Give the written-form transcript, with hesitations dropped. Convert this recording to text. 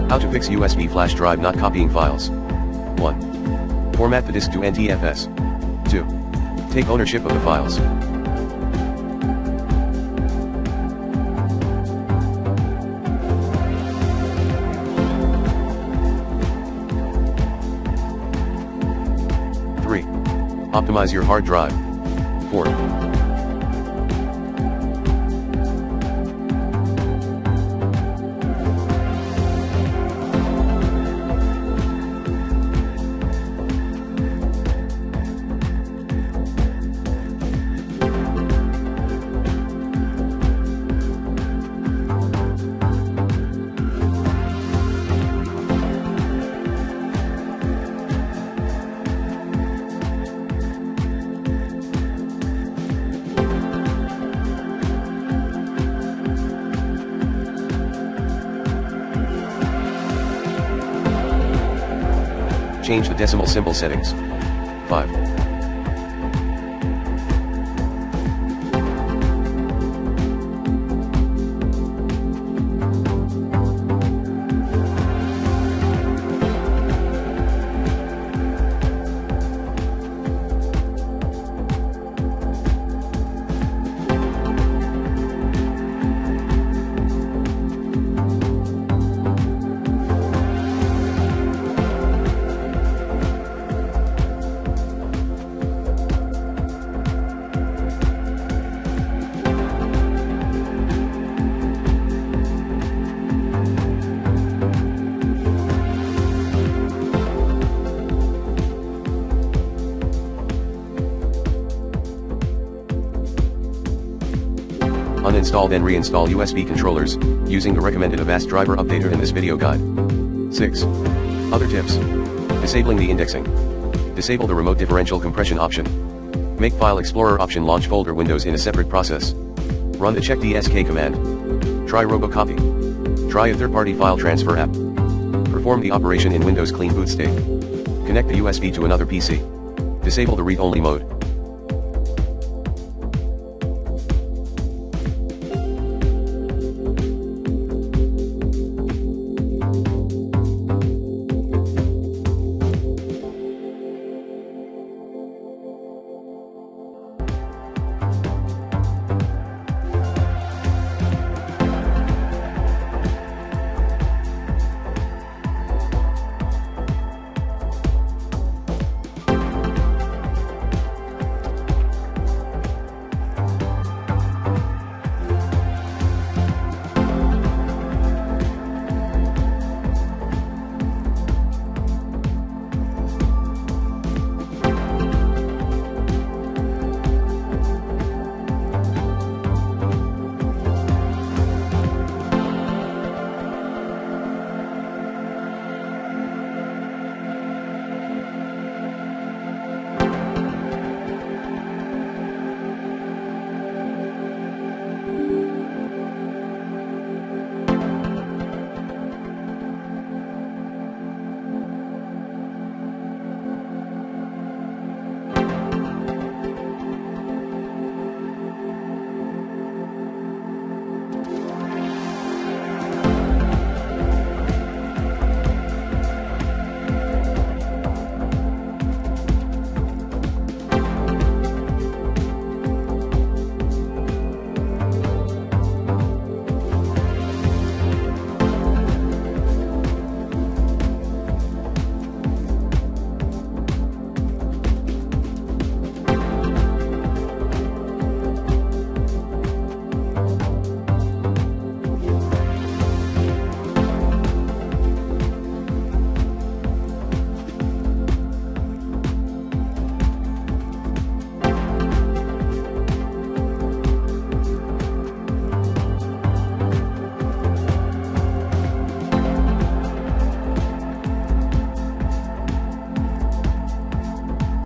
How to fix USB flash drive not copying files. 1. Format the disk to NTFS. 2. Take ownership of the files. Optimize your hard drive. 4. Change the decimal symbol settings. 5. Uninstall then reinstall USB controllers, using the recommended Avast driver updater in this video guide. 6. Other tips. Disabling the indexing. Disable the remote differential compression option. Make File Explorer option launch folder windows in a separate process. Run the checkdsk command. Try Robocopy. Try a third-party file transfer app. Perform the operation in Windows Clean Boot state. Connect the USB to another PC. Disable the read-only mode.